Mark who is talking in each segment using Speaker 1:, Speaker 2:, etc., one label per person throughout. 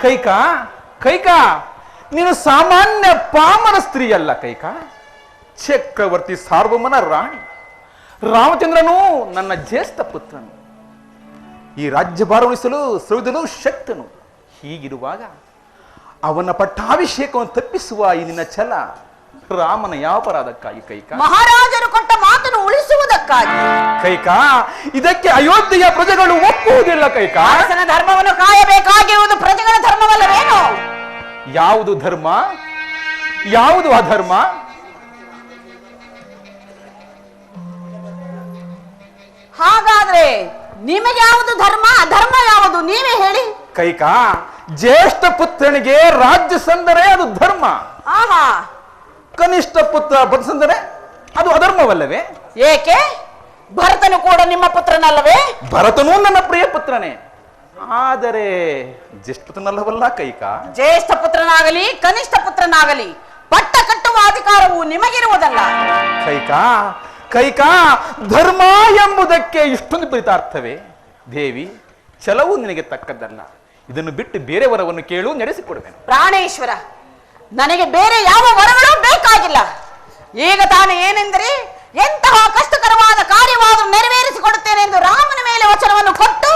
Speaker 1: ಕೈಕಾ ಕೈಕಾ, ನೀನು ಸಾಮಾನ್ಯ ಪಾಮರ ಸ್ತ್ರೀ ಅಲ್ಲ ಕೈಕಾ, ಚಕ್ರವರ್ತಿ ಸಾರ್ವಭೌಮನ ರಾಣಿ. ರಾಮಚಂದ್ರನು ನನ್ನ ಜ್ಯೇಷ್ಠ ಪುತ್ರನು, ಈ ರಾಜ್ಯಭಾರ ಉಳಿಸಲು ಸೌದನು ಶಕ್ತನು. ಹೀಗಿರುವಾಗ ಅವನ ಪಟ್ಟಾಭಿಷೇಕವನ್ನು ತಪ್ಪಿಸುವ ಈ ನಿನ್ನ ಛಲ ರಾಮನ ಯಾವ ಅಪರಾಧಕ್ಕಾಗಿ ಕೈಕಾ?
Speaker 2: ಮಹಾರಾಜರು ಕೊಟ್ಟ ಮಾತನ್ನು ಉಳಿಸುವುದಕ್ಕಾಗಿ.
Speaker 1: ಕೈಕಾ, ಇದಕ್ಕೆ ಅಯೋಧ್ಯೆಯ ಪ್ರಜೆಗಳು ಒಪ್ಪುವುದಿಲ್ಲ ಕೈಕಾ.
Speaker 2: ಅರಸನ ಧರ್ಮವನ್ನು ಕಾಯಬೇಕಾಗಿರುವುದು ಪ್ರಜೆಗಳ ಧರ್ಮವಲ್ಲವೇನು?
Speaker 1: ಯಾವುದು ಧರ್ಮ, ಯಾವುದು ಅಧರ್ಮ?
Speaker 2: ಹಾಗಾದ್ರೆ ನಿಮಗೆ ಯಾವುದು ಧರ್ಮ, ಅಧರ್ಮ ಯಾವುದು ನೀವೇ ಹೇಳಿ.
Speaker 1: ಕೈಕಾ, ಜ್ಯೇಷ್ಠ ಪುತ್ರನಿಗೆ ರಾಜ್ಯ ಸಂದರೆ ಅದು ಧರ್ಮ,
Speaker 2: ಆಹಾ,
Speaker 1: ಕನಿಷ್ಠ ಪುತ್ರ ಬಂದರೆ ಅದು ಅಧರ್ಮವಲ್ಲವೇ?
Speaker 2: ಏಕೆ? ಭರತನು ಕೂಡ ನಿಮ್ಮ ಪುತ್ರನಲ್ಲವೇ?
Speaker 1: ಭರತನೂ ನನ್ನ ಪ್ರಿಯ ಪುತ್ರನೇ, ಆದರೆ ಜ್ಯೇಷ್ಠ ಪುತ್ರನಲ್ಲವಲ್ಲ ಕೈಕಾ.
Speaker 2: ಜ್ಯೇಷ್ಠ ಪುತ್ರನಾಗಲಿ ಕನಿಷ್ಠ ಪುತ್ರನಾಗಲಿ ಪಟ್ಟ ಕಟ್ಟುವ ಅಧಿಕಾರವು ನಿಮಗಿರುವುದಲ್ಲ
Speaker 1: ಕೈಕಾ. ಕೈಕಾ, ಧರ್ಮ ಎಂಬುದಕ್ಕೆ ಇಷ್ಟೊಂದು ಪ್ರೀತಾರ್ಥವೇ? ದೇವಿ, ಛಲವು ನಿನಗೆ ತಕ್ಕದ್ದಲ್ಲ. ಇದನ್ನು ಬಿಟ್ಟು ಬೇರೆ ವರವನ್ನು ಕೇಳು, ನಡೆಸಿಕೊಡುವೆನು.
Speaker 2: ಪ್ರಾಣೇಶ್ವರ, ನನಗೆ ಬೇರೆ ಯಾವ ವರಗಳು ಬೇಕಾಗಿಲ್ಲ. ಈಗ ತಾನು ಏನೆಂದರೆ ಎಂತಹ ಕಷ್ಟಕರವಾದ ಕಾರ್ಯವಾದರೂ ನೆರವೇರಿಸಿಕೊಡುತ್ತೇನೆ ಎಂದು ರಾಮನ ಮೇಲೆ ವಚನವನ್ನು ಕೊಟ್ಟು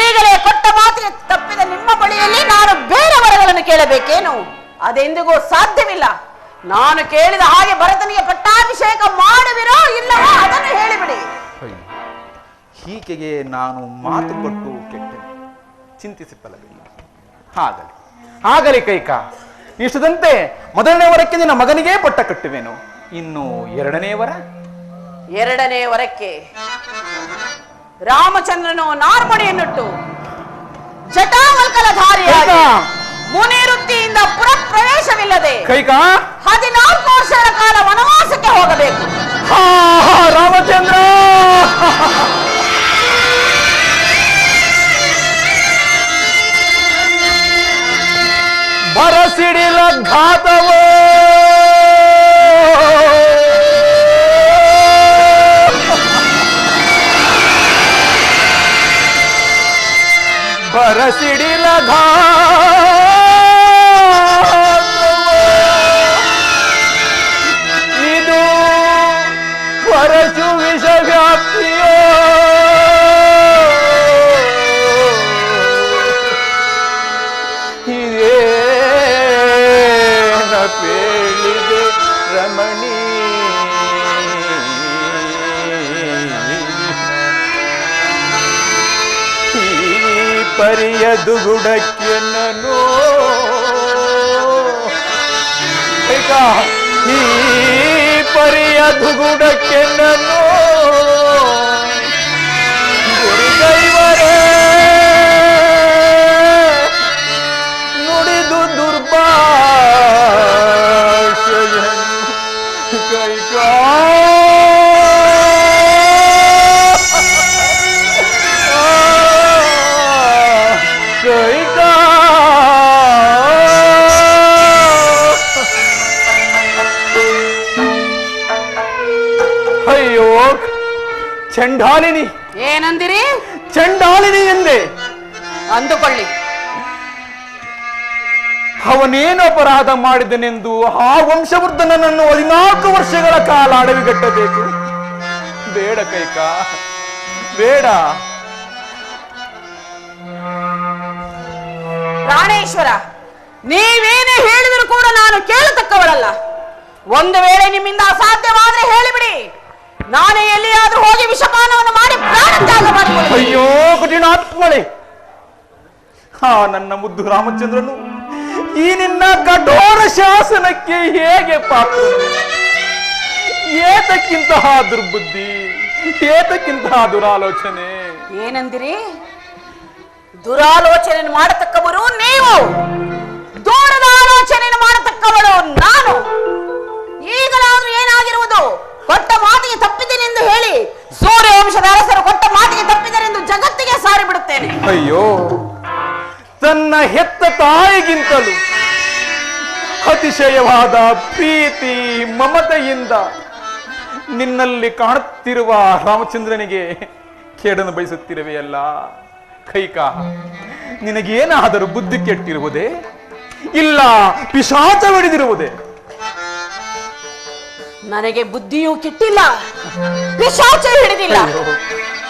Speaker 2: ಈಗಲೇ ಕೊಟ್ಟ ಮಾತಿಗೆ ತಪ್ಪಿದ ನಿಮ್ಮ ಬಳಿಯಲ್ಲಿ ನಾನು ಬೇರೆ ವರಗಳನ್ನು ಕೇಳಬೇಕೇನು? ಅದೆಂದಿಗೂ ಸಾಧ್ಯವಿಲ್ಲ. ನಾನು ಕೇಳಿದ ಹಾಗೆ ಭರತನಿಗೆ ಪಟ್ಟಾಭಿಷೇಕ ಮಾಡುವಿರೋ ಇಲ್ಲವೋ ಅದನ್ನು ಹೇಳಿಬಿಡಿ.
Speaker 1: ಹೀಗೆಗೆ ನಾನು ಮಾತು ಕೊಟ್ಟು ಕೆಟ್ಟೆ, ಚಿಂತಿಸಿ ಫಲವಿಲ್ಲ. ಹಾಗಲಿ ಆಗಲಿ ಕೈಕಾ, ಇಷ್ಟದಂತೆ ಮೊದಲನೇ ವರಕ್ಕೆ ನಿನ್ನ ಮಗನಿಗೆ ಪಟ್ಟ ಕಟ್ಟುವೆನು. ಇನ್ನು ಎರಡನೇ ವರ?
Speaker 2: ಎರಡನೇ ವರಕ್ಕೆ ರಾಮಚಂದ್ರನು ನಾರ್ಮಣಿಯನ್ನುಟ್ಟು ಜಟಾವಲ್ಕಲಧಾರಿಯಾಗಿ ಮುನಿವೃತ್ತಿಯಿಂದ ಪುರ ಪ್ರವೇಶವಿಲ್ಲದೆ
Speaker 1: ಕೈಕಾ
Speaker 2: 14 ವರ್ಷಗಳ ಕಾಲ ವನವಾಸಕ್ಕೆ ಹೋಗಬೇಕು.
Speaker 1: ರಾಮಚಂದ್ರ, ಬರಸಿಡಿಲ ಘಾತವೋ ಬರಸಿಡಿಲ ಇದು ಪರಶು ವಿಷ ವ್ಯಾಪ್ತಿಯೋ ಇದೇನ ಪೇಳಿದೆ ರಮಣಿ. ಪರಿಯ ದುಗುಡಕ್ಕೆ ನನು ಈ ಪರಿಯ ದುಗುಡಕ್ಕೆ ನನು ಗುರುದೈವರೇ ನುಡಿದು ದುರ್ಭಾಷಯ ಕೈಕಾ. ಅಯ್ಯೋ ಚಂಡಾಲಿನಿ,
Speaker 2: ಏನಂದಿರಿ?
Speaker 1: ಚಂಡಾಲಿನಿ ಎಂದೆ.
Speaker 2: ಅಂದುಕೊಳ್ಳಿ,
Speaker 1: ಅವನೇನು ಅಪರಾಧ ಮಾಡಿದನೆಂದು ಆ ವಂಶವರ್ಧನನನ್ನು 14 ವರ್ಷಗಳ ಕಾಲ ಅಡವಿಗಟ್ಟಬೇಕು? ಬೇಡ ಕೈಕಾ, ಬೇಡ.
Speaker 2: ಪ್ರಾಣೇಶ್ವರ, ನೀವೇನೇ ಹೇಳಿದರೂ ಕೂಡ ನಾನು ಕೇಳತಕ್ಕವಳಲ್ಲ. ಒಂದು ವೇಳೆ ನಿಮ್ಮಿಂದ ಅಸಾಧ್ಯವಾದ್ರೆ ಹೇಳಿಬಿಡಿ, ನಾನೇ ಎಲ್ಲಿಯಾದ್ರೂ ಹೋಗಿ ವಿಷಪಾನವನ್ನು ಮಾಡಿ ಪ್ರಾಣ ತ್ಯಾಗ ಮಾಡಿಕೊಳ್ಳಿ.
Speaker 1: ಅಯ್ಯೋ ಕಠಿಣಾತ್ಮಳೆ, ನನ್ನ ಮುದ್ದು ರಾಮಚಂದ್ರನು ಈ ನಿನ್ನ ಕಠೋರ ಶಾಸನಕ್ಕೆ ಹೇಗೆ ಪಾತ್ರ? ಏತಕ್ಕಿಂತಹ ದುರ್ಬುದ್ಧಿ, ಏತಕ್ಕಿಂತಹ ದುರಾಲೋಚನೆ?
Speaker 2: ಏನಂದಿರಿ? ದುರಾಲೋಚನೆ ಮಾಡತಕ್ಕವರು ನೀವು, ದೂರದ ಆಲೋಚನೆಯನ್ನು ಮಾಡತಕ್ಕವಳು ನಾನು. ಈಗಲಾದ್ರೂ ಏನಾಗಿರುವುದು? ಕೊಟ್ಟ ಮಾತಿಗೆ ತಪ್ಪಿದೆನೆಂದು ಹೇಳಿ ಸೂರ್ಯವಂಶದ ಅರಸರು ಕೊಟ್ಟ ಮಾತಿಗೆ ತಪ್ಪಿದರೆಂದು ಜಗತ್ತಿಗೆ ಸಾರಿ ಬಿಡುತ್ತೇನೆ.
Speaker 1: ಅಯ್ಯೋ, ತನ್ನ ಹೆತ್ತ ತಾಯಿಗಿಂತಲೂ ಅತಿಶಯವಾದ ಪ್ರೀತಿ ಮಮತೆಯಿಂದ ನಿನ್ನಲ್ಲಿ ಕಾಣುತ್ತಿರುವ ರಾಮಚಂದ್ರನಿಗೆ ಕೇಡನ್ನು ಬಯಸುತ್ತಿರುವೆಯಲ್ಲ ಕೈಕಾ, ನಿನಗೇನಾದರೂ ಬುದ್ಧಿ ಕೆಟ್ಟಿರುವುದೇ? ಇಲ್ಲ ಪಿಶಾಚವಿಡಿದಿರುವುದೇ?
Speaker 2: ನನಗೆ ಬುದ್ಧಿಯೂ ಕೆಟ್ಟಿಲ್ಲ, ಪಿಶಾಚ ಹಿಡಿದಿಲ್ಲ.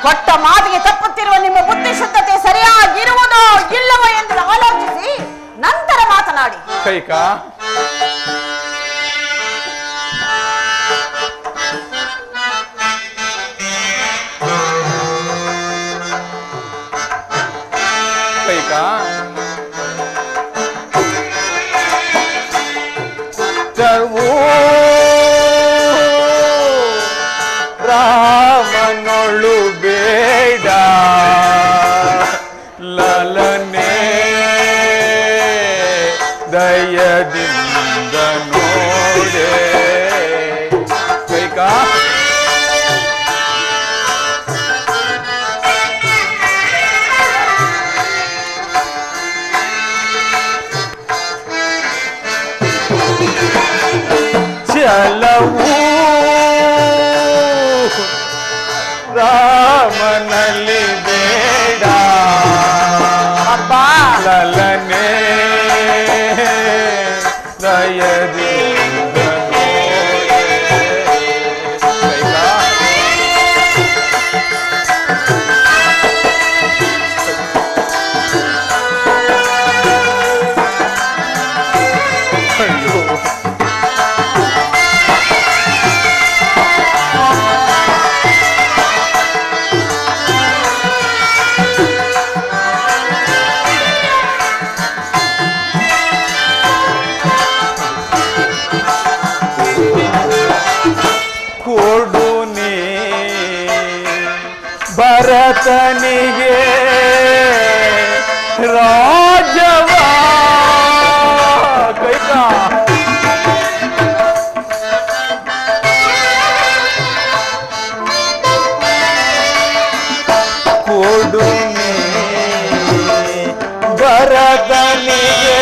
Speaker 2: ಕೊಟ್ಟ ಮಾತಿಗೆ ತಪ್ಪುತ್ತಿರುವ ನಿಮ್ಮ ಬುದ್ಧಿ ಶುದ್ಧತೆ ಸರಿಯಾಗಿರುವುದೋ ಇಲ್ಲವೋ ಎಂದು ಆಲೋಚಿಸಿ ನಂತರ ಮಾತನಾಡಿ.
Speaker 1: ಕೈಕಾ, ಕೈಕಾ, ರಾಮನೊಳು ಬೇಡ ಲಲನೆ ದಯದಿಂದ ನೋಡೆ. ಕೈಕಾ, ಚಲವು ರಾಮನಲ್ಲಿ ಬೇಡ ಲಲನೆ ದಯದಿಂದ ನೋಡೆ. ಕೈಕಾ, ಅಯ್ಯೋ ಕೊಡು ನೀ ಭರತನಿಗೆ ರಾಜವ. ಕೈಕಾ, ಕೊಡು ನೀ ಭರತನಿಗೆ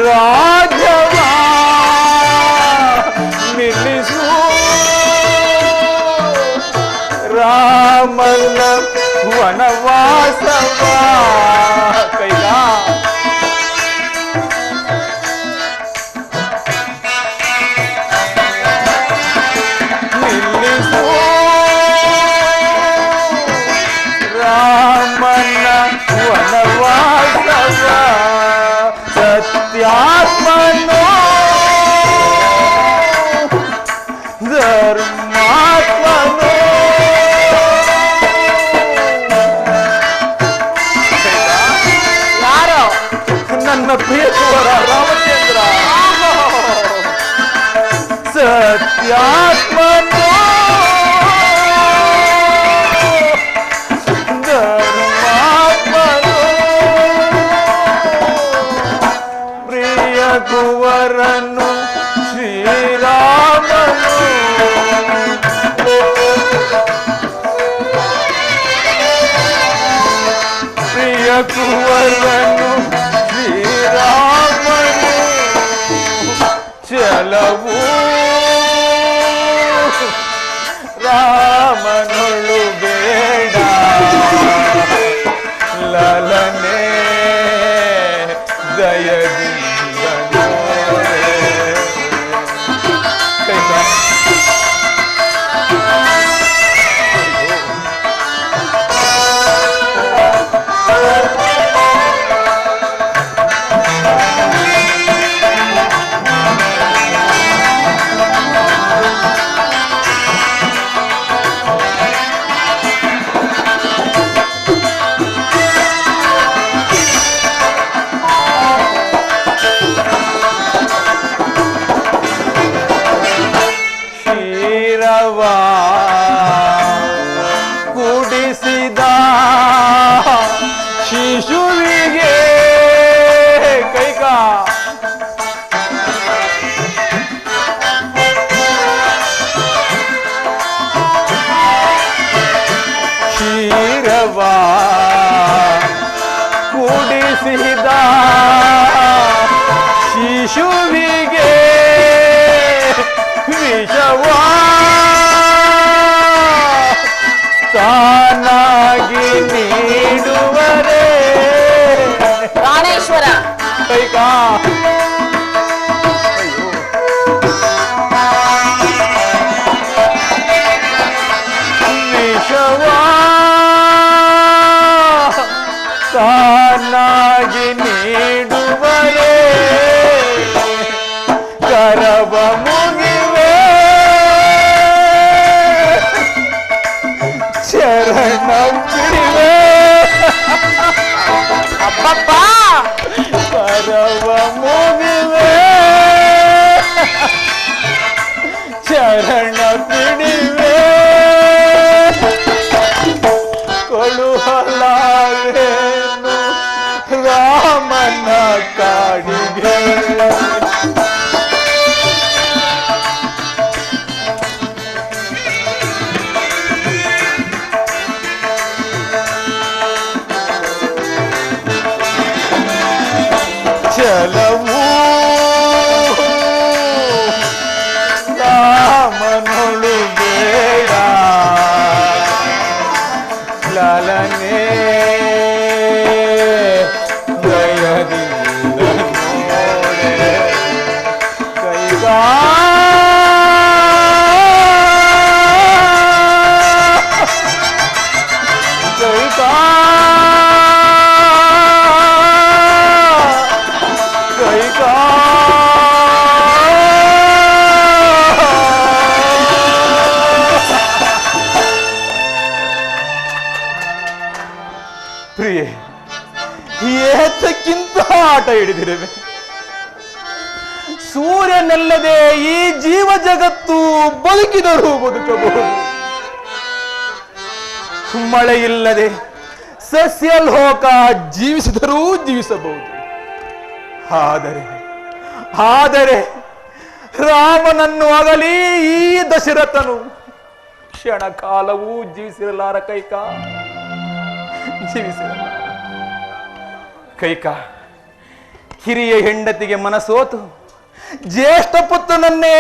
Speaker 1: ರಾಜವ. ನಿಲ್ಲಿಸು ರಾಮನ ವನವಾಸವ. ಕೈಕಾ, ನಿಲ್ಲಿಸು ರಾಮನ ವನವಾಸವ. ಸತ್ಯಾತ್ಮನೋ ಧರ್ಮಾತ್ಮನೋ.
Speaker 2: ಯಾರೋ
Speaker 1: ನನ್ನ ಪ್ರಿಯಕುವರ ರಾಮಚಂದ್ರ. ಸತ್ಯಾತ್ಮನೋ ಧರ್ಮಾತ್ಮನೋ. ಪ್ರಿಯ ಕುವರನು ಶ್ರೀರಾಮನು. ಪ್ರಿಯ ಕುವರನು ಶ್ರೀರಾಮನು. ಚಲವು ರಾಮನೊಳು ಬೇಡ ಲಲನೆ ದಯದಿಂದ ನೋಡೆ. ಕೈಕಾ, ಕುಡಿಸಿದ ಶಿಶುವಿಗೆ. ಕೈಕಾ, ಕ್ಷೀರವ ಕುಡಿಸಿದ ಶಿಶುವಿಗೆ ವಿಷವಾ ತಾನಾಗಿ ನೀ ಕೈಕಾ. ವಿಷವಾ ತಾನಾಗಿ ನೀಡುವರೇ ಕರವ ಮುಗಿವೆ ಶರಣ ಬಿಡಿವೆ
Speaker 2: ಅಬ್ಬಬ್ಬ
Speaker 1: ಕರವ ಮುಗಿವೆ ಶರಣ ಬಿಡಿವೆ ಕೊಳುಹಲಾರೇನು ರಾಮನ ಕಾಡಿಗೆ. ಚಲವು ರಾಮನೊಳು ಬೇಡ ಲಲನೆ ದಯದಿಂದ ನೋಡೆ ಕೈಗಾ. ಕೈಗಾ ಕೈಗಾ ಪ್ರಿಯೆ, ಏತಕ್ಕಿಂತ ಆಟ ಹಿಡಿದಿರುವೆ. ಸೂರ್ಯನಲ್ಲದೆ ಈ ಜೀವ ಜಗತ್ತು ಬದುಕಿದರೂ ಬದುಕಬಹುದು. ಮಳೆ ಇಲ್ಲದೆ ಸಸ್ಯ ಲೋಕ ಜೀವಿಸಿದರೂ ಜೀವಿಸಬಹುದು. ಆದರೆ ರಾಮನನ್ನು ಆಗಲಿ ಈ ದಶರಥನು ಕ್ಷಣ ಕಾಲವೂ ಜೀವಿಸಿರಲಾರ ಕೈಕಾ, ಜೀವಿಸಿರಲ್ಲ. ಕೈಕಾ ಹಿರಿಯ ಹೆಂಡತಿಗೆ ಮನಸೋತು ಜ್ಯೇಷ್ಠ ಪುತ್ರನನ್ನೇ